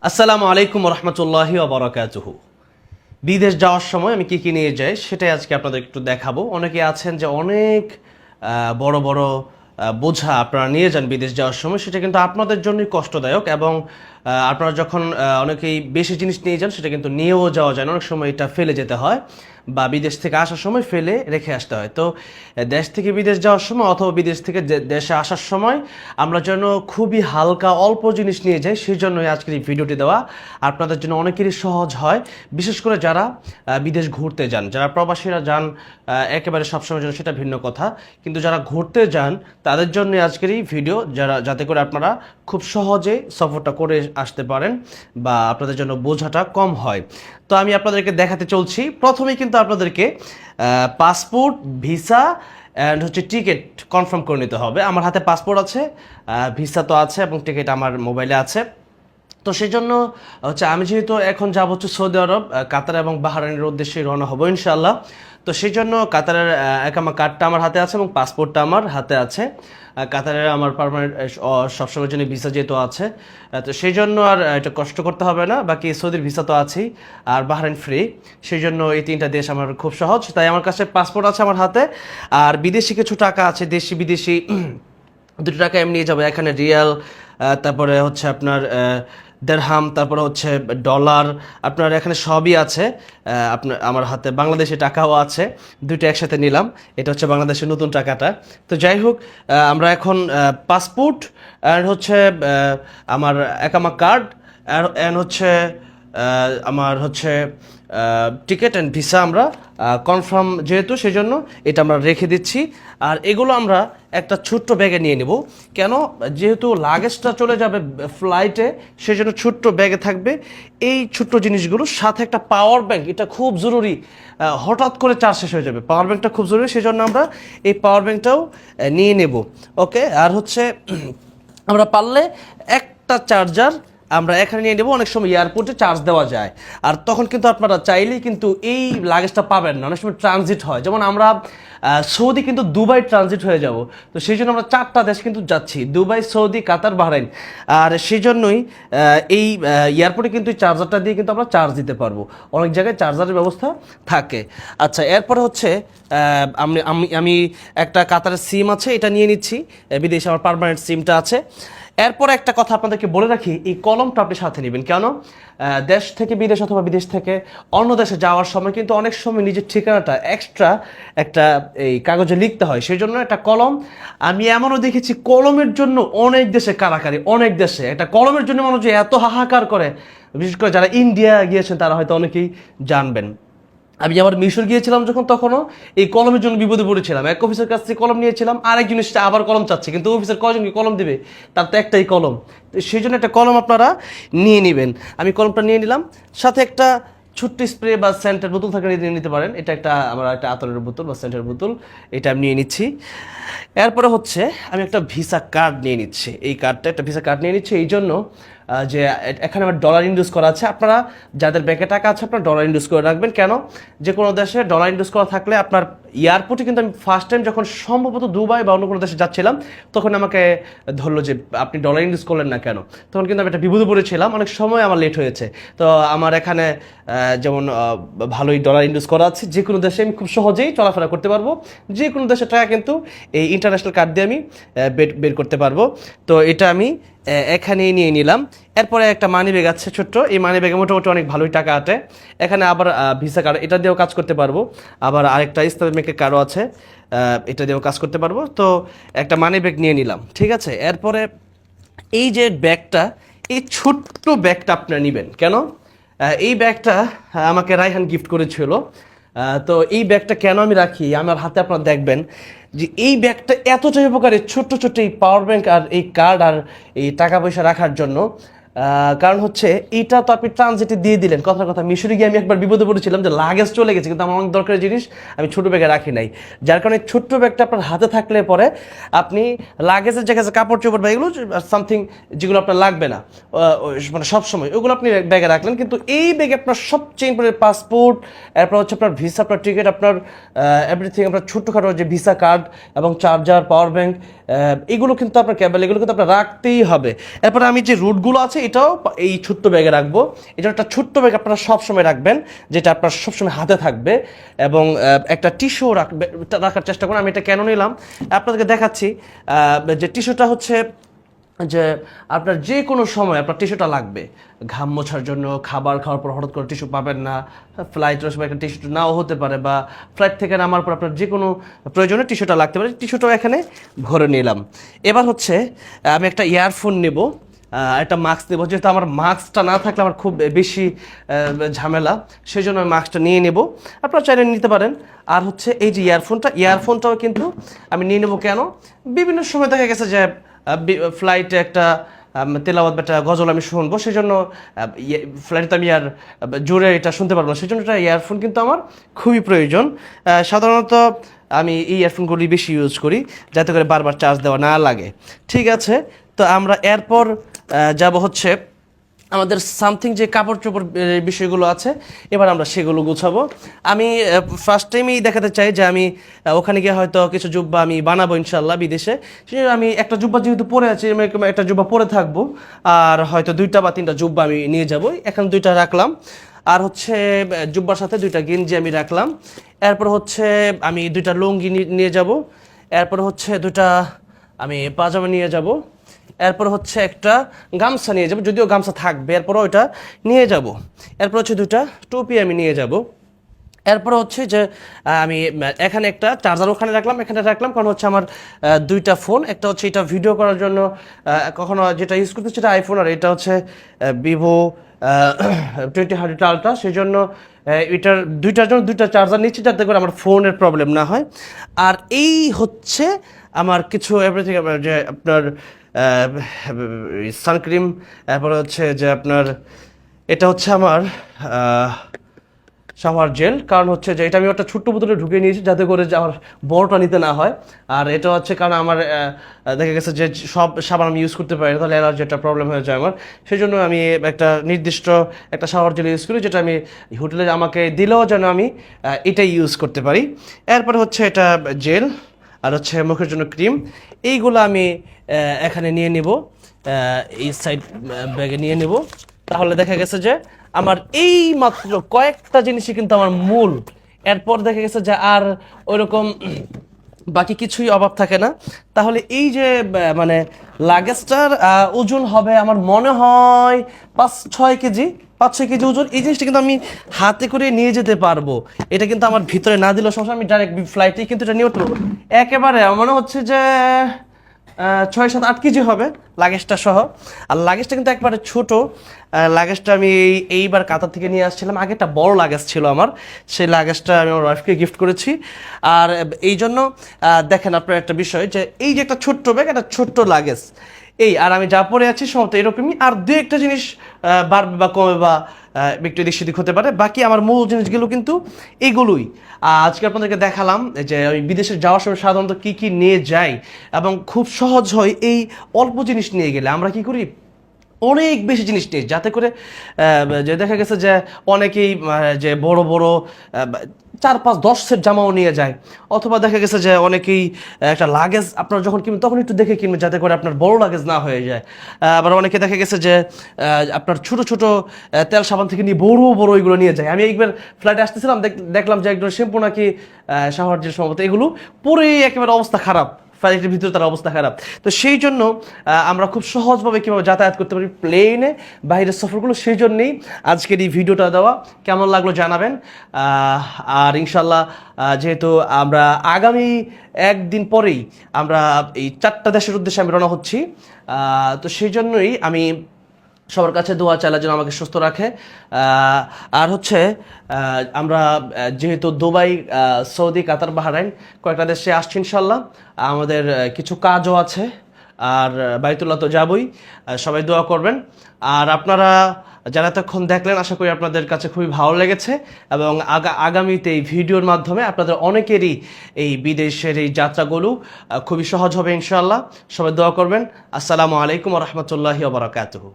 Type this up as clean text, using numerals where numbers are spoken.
আসসালামু আলাইকুম রহমতুল্লাহি ওয়া বারাকাতুহু। বিদেশ যাওয়ার সময় আমি কি কি নিয়ে যাই সেটাই আজকে আপনাদের একটু দেখাবো। অনেকে আছেন যে অনেক বড় বড় বোঝা আপনারা নিয়ে যান বিদেশ যাওয়ার সময়, সেটা কিন্তু আপনাদের জন্যই কষ্টদায়ক এবং আপনারা যখন অনেকেই বেশি জিনিস নিয়ে যান সেটা কিন্তু নিয়েও যাওয়া যায় না, অনেক সময় এটা ফেলে যেতে হয় বা বিদেশ থেকে আসার সময় ফেলে রেখে আসতে হয়। তো দেশ থেকে বিদেশ যাওয়ার সময় অথবা বিদেশ থেকে দেশে আসার সময় আমরা যেন খুবই হালকা অল্প জিনিস নিয়ে যাই, সেই জন্যই আজকের এই ভিডিওটি দেওয়া। আপনাদের জন্য অনেকেরই সহজ হয়, বিশেষ করে যারা বিদেশ ঘুরতে যান, যারা প্রবাসীরা যান একেবারে সবসময় জন্য সেটা ভিন্ন কথা, কিন্তু যারা ঘুরতে যান তাদের জন্য আজকের এই ভিডিও, যাতে করে আপনারা খুব সহজে সফরটা করে আসতে পারেন বা আপনাদের জন্য বোঝাটা কম হয়। তো আমি আপনাদেরকে দেখাতে চলছি। প্রথমেই কিন্তু আপনাদেরকে passport, visa and ticket confirm করে নিতে হবে। আমার হাতে পাসপোর্ট আছে, ভিসা তো আছে এবং টিকিট আমার মোবাইলে আছে। তো সেই জন্য আমি যেহেতু এখন যাব সৌদি আরব, কাতার এবং বাহরাইনের উদ্দেশ্যে রওনা হবো ইনশাআল্লাহ। তো সেই জন্য কাতারের একামা কার্ডটা আমার হাতে আছে এবং পাসপোর্টটা আমার হাতে আছে। কাতারের আমার পার্মানেন্ট সবসময়ের জন্য ভিসা যেহেতু আছে, তো সেই জন্য আর এটা কষ্ট করতে হবে না। বাকি সৌদির ভিসা তো আছেই, আর বাহরাইন ফ্রি, সেই জন্য এই তিনটা দেশ আমার খুব সহজ। তাই আমার কাছে পাসপোর্ট আছে আমার হাতে, আর বিদেশি কিছু টাকা আছে, দেশি বিদেশি দুটো টাকা এমনি নিয়ে যাবো। এখানে রিয়াল, তারপরে আপনার দেড়হাম, তারপরে ডলার, আপনার এখানে সবই আছে। আপনার আমার হাতে বাংলাদেশি টাকাও আছে, দুইটা একসাথে নিলাম। এটা বাংলাদেশের নতুন টাকাটা। তো যাই হোক, আমরা এখন পাসপোর্ট অ্যান্ড আমার একামা কার্ড অ্যান্ড আমার টিকিট অ্যান্ড ভিসা আমরা কনফার্ম যেহেতু, সেই জন্য এটা আমরা রেখে দিচ্ছি। আর এগুলো আমরা একটা ছোট্ট ব্যাগে নিয়ে নেব। কেন? যেহেতু লাগেজটা চলে যাবে ফ্লাইটে, সেই জন্য ছোট্ট ব্যাগে থাকবে এই ছোট্ট জিনিসগুলো। সাথে একটা পাওয়ার ব্যাংক, এটা খুব জরুরি, হঠাৎ করে চার্জ শেষ হয়ে যাবে, পাওয়ার ব্যাংকটা খুব জরুরি, সেই জন্য আমরা এই পাওয়ার ব্যাংকটাও নিয়ে নেব। ওকে, আর আমরা পারলে একটা চার্জার আমরা এখানে নিয়ে নেবো। অনেক সময় এয়ারপোর্টে চার্জ দেওয়া যায়, আর তখন কিন্তু আপনারা চাইলেই কিন্তু এই লাগেজটা পাবেন না। অনেক সময় ট্রানজিট হয়, যেমন আমরা সৌদি কিন্তু দুবাই ট্রানজিট হয়ে যাব। তো সেই জন্য আমরা 4টা দেশ কিন্তু যাচ্ছি, দুবাই, সৌদি, কাতার, বাহরাইন। আর সেই জন্যই এই এয়ারপোর্টে কিন্তু এই চার্জারটা দিয়ে কিন্তু আমরা চার্জ দিতে পারবো। অনেক জায়গায় চার্জারের ব্যবস্থা থাকে। আচ্ছা, এরপরে আমি আমি আমি একটা কাতারের সিম আছে, এটা নিয়ে নিচ্ছি, বিদেশে আমার পার্মানেন্ট সিমটা আছে। এরপর একটা কথা আপনাদেরকে বলে রাখি, এই কলমটা আপনি সাথে নেবেন। কেন? দেশ থেকে বিদেশ অথবা বিদেশ থেকে অন্য দেশে যাওয়ার সময় কিন্তু অনেক সময় নিজের ঠিকানাটা এক্সট্রা একটা এই কাগজে লিখতে হয়, সেই জন্য একটা কলম। আমি এমনও দেখেছি কলমের জন্য অনেক দেশে কারাকারি, অনেক দেশে একটা কলমের জন্য মানুষ যে এত হাহাকার করে, বিশেষ করে যারা ইন্ডিয়া গিয়েছেন তারা হয়তো অনেকেই জানবেন। আমি আবার মিশর গিয়েছিলাম যখন, তখনও এই কলমের জন্য বিপদে পড়েছিলাম। এক অফিসের কাছ থেকে কলম নিয়েছিলাম, আরেক জিনিস আবার কলম চাচ্ছে, কিন্তু অফিসের কয়জনকে কলম দেবে, তার তো একটাই কলম। তো সেই জন্য একটা কলম আপনারা নিয়ে নেবেন। আমি কলমটা নিয়ে নিলাম, সাথে একটা ছোট্ট স্প্রে বা সেন্টের বোতল থাকে, নিয়ে নিতে পারেন। এটা আমার একটা আতরের বোতল বা সেন্টের বোতল, এটা আমি নিয়ে নিচ্ছি। এরপরে আমি একটা ভিসা কার্ড নিয়ে নিচ্ছি। এই কার্ডটা, একটা ভিসা কার্ড নিয়ে নিচ্ছি এই জন্য যে এখানে আমার ডলার ইনডিউস করা আছে। আপনারা যাদের ব্যাংকে টাকা আছে আপনারা ডলার ইনডিউস করে রাখবেন। কেন? যে কোনো দেশে ডলার ইনডিউস করা থাকলে আপনার এয়ারপোর্টে কিন্তু, আমি ফার্স্ট টাইম যখন সম্ভবত দুবাই বা অন্য কোনো দেশে যাচ্ছিলাম, তখন আমাকে ধরলো যে আপনি ডলার ইনডিউস করলেন না কেন। তখন কিন্তু আমি একটা বিপদে পড়েছিলাম, অনেক সময় আমার লেট হয়েছে। তো আমার এখানে যেমন ভালোই ডলার ইনডিউস করা আছে, যে কোনো দেশে আমি খুব সহজেই চলাফেরা করতে পারবো। যে কোনো দেশের টাকা কিন্তু এই ইন্টারন্যাশনাল কার্ড দিয়ে আমি বের করতে পারবো। তো এটা আমি এখানেই নিয়ে নিলাম। এরপরে একটা মানি ব্যাগ আছে ছোট্ট, এই মানি ব্যাগে মোটামুটি অনেক ভালোই টাকা আটে। এখানে আবার ভিসা কার্ড, এটা দিয়েও কাজ করতে পারবো। আবার আরেকটা ইসলামিক ব্যাংকের কার্ডও আছে, এটা দিয়েও কাজ করতে পারবো। তো একটা মানি ব্যাগ নিয়ে নিলাম, ঠিক আছে। এরপরে এই যে ব্যাগটা, এই ছোট্ট ব্যাগটা আপনারা নেবেন। কেন? এই ব্যাগটা আমাকে রায়হান গিফট করেছিল। তো এই ব্যাগটা কেন আমি রাখি আমার হাতে, আপনারা দেখবেন যে এই ব্যাগটা এতটাই উপকারী, ছোট্ট ছোট্ট এই পাওয়ার ব্যাংক আর এই কার্ড আর এই টাকা পয়সা রাখার জন্য। কারণ এইটা তো আপনি ট্রানজিটে দিয়ে দিলেন। কথা মিশরে গিয়ে আমি একবার বিপদে পড়েছিলাম যে লাগেজ চলে গেছে, কিন্তু আমার অনেক দরকারি জিনিস আমি ছোটো ব্যাগে রাখি নাই, যার কারণে ছোট্ট ব্যাগটা আপনার হাতে থাকলে পরে আপনি লাগেজের জায়গায় কাপড় চোপড় বা এগুলো সামথিং যেগুলো আপনার লাগবে না মানে সবসময়, ওগুলো আপনি ব্যাগে রাখলেন। কিন্তু এই ব্যাগে আপনার সবচেয়ে ইম্পর্টেন্ট পাসপোর্ট, এরপর আপনার ভিসা, আপনার টিকিট, আপনার এভরিথিং, আপনার ছোট্টখাটো যে ভিসা কার্ড এবং চার্জার, পাওয়ার ব্যাংক, এগুলো কিন্তু আপনার ক্যাবেল, এগুলো কিন্তু আপনার রাখতেই হবে। এরপরে আমি যে রুটগুলো আছে এটাও এই ছোট্ট ব্যাগে রাখবো। এটা একটা ছোট্ট ব্যাগ আপনারা সবসময় রাখবেন, যেটা আপনার সবসময় হাতে থাকবে, এবং একটা টিস্যু রাখার চেষ্টা করুন। আমি এটা কেন নিলাম আপনাদেরকে দেখাচ্ছি। যে টিস্যুটা হচ্ছে যে আপনার যে কোনো সময় আপনার টিস্যুটা লাগবে, ঘাম মোছার জন্য, খাবার খাওয়ার পর হঠাৎ করে টিস্যু পাবেন না, ফ্লাইটের সময় একটা টিস্যু নাও হতে পারে, বা ফ্লাইট থেকে নামার পর আপনার যে কোনো প্রয়োজনে টিস্যুটা লাগতে পারে। টিস্যুটাও এখানে ভরে নিলাম। এবার হচ্ছে আমি একটা ইয়ারফোন নেব, একটা মাস্ক নেব, যেহেতু আমার মাস্কটা না থাকলে আমার খুব বেশি ঝামেলা, সেই জন্য আমি মাস্কটা নিয়ে নেব। আপনারা চাইলে নিতে পারেন। আর হচ্ছে এই যে ইয়ারফোনটাও কিন্তু আমি নিয়ে নেব। কেন? বিভিন্ন সময় দেখা গেছে যে ফ্লাইটে একটা তেলাওয়াত বা একটা গজল আমি শুনবো, সেই জন্য ফ্লাইটে আমি আর জোরে এটা শুনতে পারবো না, সেই জন্য একটা ইয়ারফোন কিন্তু আমার খুবই প্রয়োজন। সাধারণত আমি এই ইয়ারফোনগুলি বেশি ইউজ করি, যাতে করে বারবার চার্জ দেওয়া না লাগে। ঠিক আছে, তো আমরা এরপর যাব হচ্ছে আমাদের সামথিং যে কাপড় চোপড় বিষয়গুলো আছে, এবার আমরা সেগুলো গুছাবো। আমি ফার্স্ট টাইমেই দেখাতে চাই যে আমি ওখানে গিয়ে হয়তো কিছু জুব্বা আমি বানাবো ইনশাল্লাহ বিদেশে। সেই আমি একটা জুব্বা যেহেতু পরে আছি, আমি একটা জুব্বা পরে থাকবো, আর হয়তো 2টা বা 3টা জুব্বা আমি নিয়ে যাবো। এখন 2টা রাখলাম, আর হচ্ছে জুব্বার সাথে 2টা গেঞ্জি আমি রাখলাম। এরপর হচ্ছে আমি 2টা লুঙ্গি নিয়ে যাব। এরপর হচ্ছে 2টা আমি পাজামা নিয়ে যাব। এরপর হচ্ছে একটা গামছা নিয়ে যাব, যদিও গামছা থাকবে, এরপরও ওইটা নিয়ে যাব। এরপর হচ্ছে 2টা টুপি আমি নিয়ে যাব। এরপর হচ্ছে যে আমি এখানে একটা চার্জার ওখানে রাখলাম, এখানে রাখলাম, কারণ হচ্ছে আমার 2টা ফোন। একটা হচ্ছে এটা ভিডিও করার জন্য, কখনো যেটা ইউজ করতে সেটা আইফোন, আর এটা হচ্ছে ভিভো 20 আলট্রা। সেই জন্য এটার 2টার জন্য 2টা চার্জার নিচ্ছি, যাতে করে আমার ফোনের প্রবলেম না হয়। আর এই হচ্ছে আমার কিছু এভরিথিং, যে আপনার সানক্রিম, তারপরে হচ্ছে যে আপনার এটা হচ্ছে আমার শাওয়ার জেল, কারণ হচ্ছে যে এটা আমি একটা ছোট্ট বোতলে ঢুকিয়ে নিয়েছি, যাতে করে যে আমার বড়টা নিতে না হয়। আর এটা হচ্ছে কারণ আমার দেখা গেছে যে সব সাবান আমি ইউজ করতে পারি না, তাহলে অ্যালার্জি একটা প্রবলেম হয়ে যায় আমার। সেই জন্য আমি একটা নির্দিষ্ট একটা শাওয়ার জেল ইউজ করি, যেটা আমি হোটেলে আমাকে দিলেও যেন আমি এটাই ইউজ করতে পারি। এরপরে হচ্ছে এটা জেল, আর হচ্ছে মুখের জন্য ক্রিম। এইগুলো আমি এখানে নিয়ে নিব, এই সাইড ব্যাগে নিয়ে নিব। তাহলে দেখা গেছে যে আমার এই মাত্র কয়েকটা জিনিসই কিন্তু আমার মূল। এরপর দেখা গেছে যে আর ওইরকম বাকি কিছুই অভাব থাকে না। তাহলে এই যে মানে লাগেজটার ওজন হবে আমার মনে হয় 5-6 কেজি, 5-6 কেজি ওজন। এই জিনিসটা কিন্তু আমি হাতে করে নিয়ে যেতে পারবো। এটা কিন্তু আমার ভিতরে না দিলেও সমস্যা, আমি ডাইরেক্ট ফ্লাইটেই কিন্তু এটা নিয়ে উঠতে পারবো একেবারে। আমার মনে হচ্ছে যে 6-7-8 কেজি হবে লাগেজটা সহ। আর লাগেজটা কিন্তু একবারে ছোট। লাগেজটা আমি এইবার কাতার থেকে নিয়ে আসছিলাম, আগে একটা বড় লাগেজ ছিল আমার, সেই লাগেজটা আমি আমার ওয়াইফকে গিফট করেছি। আর এই জন্য দেখেন আপনার একটা বিষয়, যে এই যে একটা ছোট্ট ব্যাগ, একটা ছোট্ট লাগেজ, এই আর আমি যা পরে আছি সমস্ত এরকমই। আর 2-1টা জিনিস বাড়বে বা কমে বা একটু এদিক সেদিক হতে পারে, বাকি আমার মূল জিনিসগুলো কিন্তু এগুলোই। আজকে আপনাদেরকে দেখালাম যে আমি বিদেশে যাওয়ার সময় সাধারণত কী কী নিয়ে যাই, এবং খুব সহজ হয় এই অল্প জিনিস নিয়ে গেলে। আমরা কি করি, অনেক বেশি জিনিস নিই, যাতে করে যে দেখা গেছে যে অনেকেই যে বড় বড় 4-5-10 সেট জামাও নিয়ে যায়। অথবা দেখা গেছে যে অনেকেই একটা লাগেজ আপনার যখন কিনবেন তখন একটু দেখে কিনবেন, যাতে করে আপনার বড় লাগেজ না হয়ে যায়। আবার অনেকে দেখা গেছে যে আপনার ছোট ছোট তেল সাবান থেকে নিয়ে বড় বড় এগুলো নিয়ে যায়। আমি একবার ফ্লাইটে আসতেছিলাম, দেখলাম যে একজন শ্যাম্পু নাকি শাওয়ার জেল সম্ভবত, এগুলো পরেই একেবারে অবস্থা খারাপ, ফ্লাইটের ভিতরে তার অবস্থা খারাপ। তো সেই জন্য আমরা খুব সহজভাবে কীভাবে যাতায়াত করতে পারি প্লেনে বাইরের সফরগুলো, সেই জন্যেই আজকের এই ভিডিওটা দেওয়া। কেমন লাগলো জানাবেন। আর ইনশাল্লাহ যেহেতু আমরা আগামী একদিন পরেই আমরা এই 4টা দেশের উদ্দেশ্যে আমি রওনা হচ্ছি, তো সেই জন্যই আমি সবার কাছে দোয়া চাইলে যেন আমাকে সুস্থ রাখে। আর হচ্ছে আমরা যেহেতু দুবাই, সৌদি, কাতার, বাহরাইন কয়েকটা দেশে আসছি ইনশাল্লাহ, আমাদের কিছু কাজও আছে, আর বাইতুল্লাহ তো যাবই। সবাই দোয়া করবেন। আর আপনারা যারা এতক্ষণ দেখলেন, আশা করি আপনাদের কাছে খুবই ভালো লেগেছে, এবং আগামীতে এই ভিডিওর মাধ্যমে আপনাদের অনেকেরই এই বিদেশের এই যাত্রাগুলো খুবই সহজ হবে ইনশাআল্লাহ। সবাই দোয়া করবেন। আসসালামু আলাইকুম ওয়া রাহমাতুল্লাহি ওয়া বারাকাতুহু।